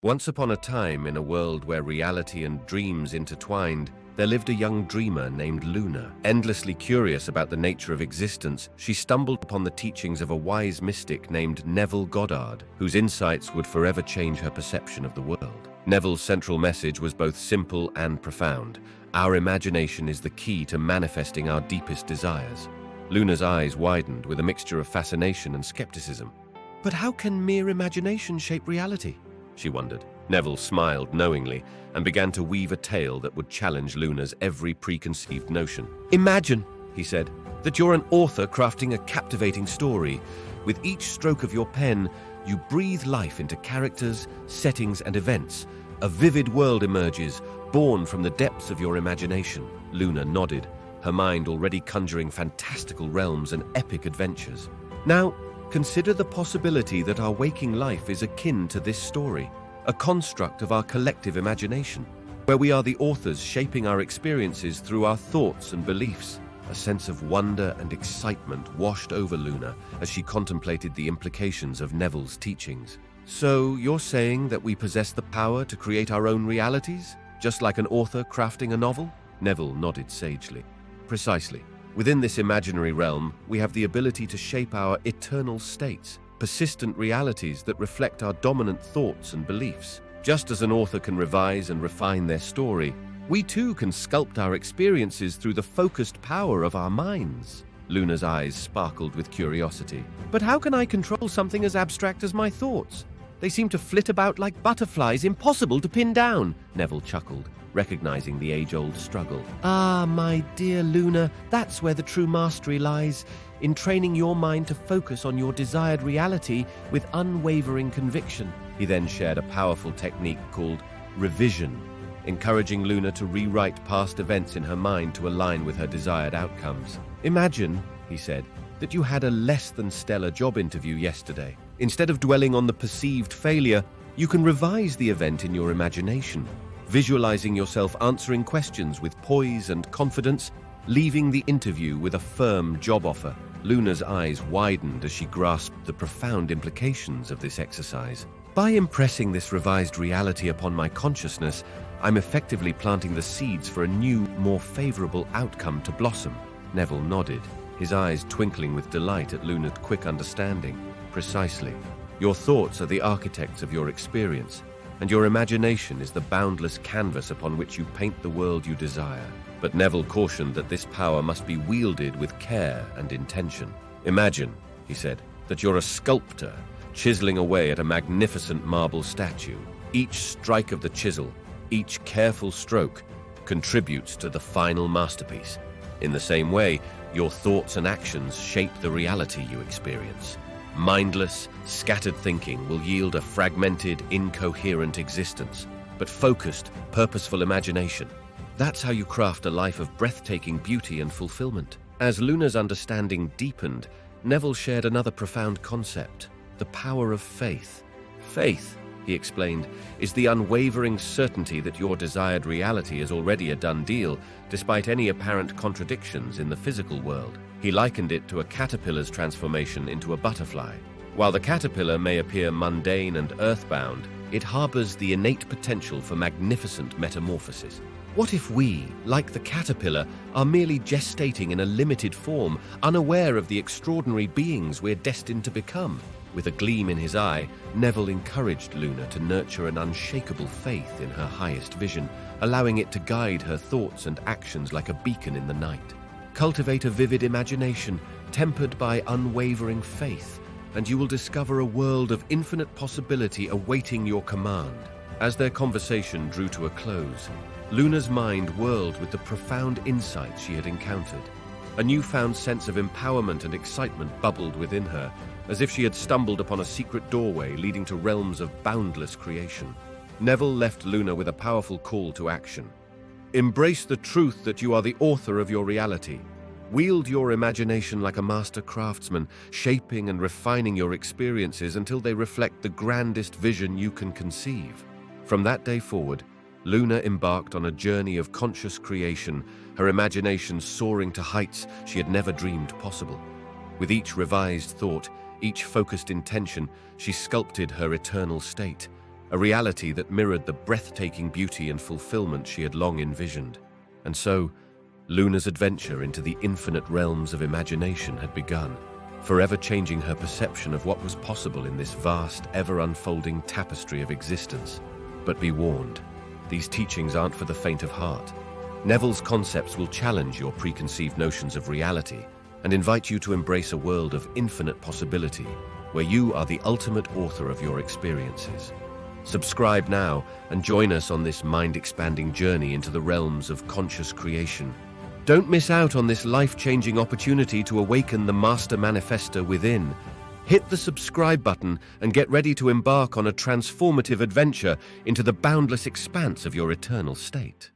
Once upon a time, in a world where reality and dreams intertwined, there lived a young dreamer named Luna. Endlessly curious about the nature of existence, she stumbled upon the teachings of a wise mystic named Neville Goddard, whose insights would forever change her perception of the world. Neville's central message was both simple and profound. Our imagination is the key to manifesting our deepest desires. Luna's eyes widened with a mixture of fascination and skepticism. But how can mere imagination shape reality? She wondered. Neville smiled knowingly and began to weave a tale that would challenge Luna's every preconceived notion. Imagine, he said, that you're an author crafting a captivating story. With each stroke of your pen, you breathe life into characters, settings, and events. A vivid world emerges, born from the depths of your imagination. Luna nodded, her mind already conjuring fantastical realms and epic adventures. Now, consider the possibility that our waking life is akin to this story, a construct of our collective imagination, where we are the authors shaping our experiences through our thoughts and beliefs. A sense of wonder and excitement washed over Luna as she contemplated the implications of Neville's teachings. So, you're saying that we possess the power to create our own realities, just like an author crafting a novel? Neville nodded sagely. Precisely. Within this imaginary realm, we have the ability to shape our eternal states, persistent realities that reflect our dominant thoughts and beliefs. Just as an author can revise and refine their story, we too can sculpt our experiences through the focused power of our minds. Luna's eyes sparkled with curiosity. But how can I control something as abstract as my thoughts? They seem to flit about like butterflies, impossible to pin down, Neville chuckled, recognizing the age-old struggle. Ah, my dear Luna, that's where the true mastery lies, in training your mind to focus on your desired reality with unwavering conviction. He then shared a powerful technique called revision, encouraging Luna to rewrite past events in her mind to align with her desired outcomes. Imagine, he said, that you had a less than stellar job interview yesterday. Instead of dwelling on the perceived failure, you can revise the event in your imagination, visualizing yourself answering questions with poise and confidence, leaving the interview with a firm job offer. Luna's eyes widened as she grasped the profound implications of this exercise. By impressing this revised reality upon my consciousness, I'm effectively planting the seeds for a new, more favorable outcome to blossom. Neville nodded, his eyes twinkling with delight at Luna's quick understanding. Precisely. Your thoughts are the architects of your experience, and your imagination is the boundless canvas upon which you paint the world you desire. But Neville cautioned that this power must be wielded with care and intention. Imagine, he said, that you're a sculptor, chiseling away at a magnificent marble statue. Each strike of the chisel, each careful stroke, contributes to the final masterpiece. In the same way, your thoughts and actions shape the reality you experience. Mindless, scattered thinking will yield a fragmented, incoherent existence, but focused, purposeful imagination. That's how you craft a life of breathtaking beauty and fulfillment. As Luna's understanding deepened, Neville shared another profound concept, the power of faith. Faith, he explained, is the unwavering certainty that your desired reality is already a done deal, despite any apparent contradictions in the physical world. He likened it to a caterpillar's transformation into a butterfly. While the caterpillar may appear mundane and earthbound, it harbors the innate potential for magnificent metamorphosis. What if we, like the caterpillar, are merely gestating in a limited form, unaware of the extraordinary beings we're destined to become? With a gleam in his eye, Neville encouraged Luna to nurture an unshakable faith in her highest vision, allowing it to guide her thoughts and actions like a beacon in the night. Cultivate a vivid imagination, tempered by unwavering faith, and you will discover a world of infinite possibility awaiting your command. As their conversation drew to a close, Luna's mind whirled with the profound insights she had encountered. A newfound sense of empowerment and excitement bubbled within her, as if she had stumbled upon a secret doorway leading to realms of boundless creation. Neville left Luna with a powerful call to action. Embrace the truth that you are the author of your reality. Wield your imagination like a master craftsman, shaping and refining your experiences until they reflect the grandest vision you can conceive. From that day forward, Luna embarked on a journey of conscious creation, her imagination soaring to heights she had never dreamed possible. With each revised thought, each focused intention, she sculpted her eternal state, a reality that mirrored the breathtaking beauty and fulfillment she had long envisioned. And so, Luna's adventure into the infinite realms of imagination had begun, forever changing her perception of what was possible in this vast, ever-unfolding tapestry of existence. But be warned, these teachings aren't for the faint of heart. Neville's concepts will challenge your preconceived notions of reality and invite you to embrace a world of infinite possibility, where you are the ultimate author of your experiences. Subscribe now and join us on this mind-expanding journey into the realms of conscious creation. Don't miss out on this life-changing opportunity to awaken the master manifester within. Hit the subscribe button and get ready to embark on a transformative adventure into the boundless expanse of your eternal state.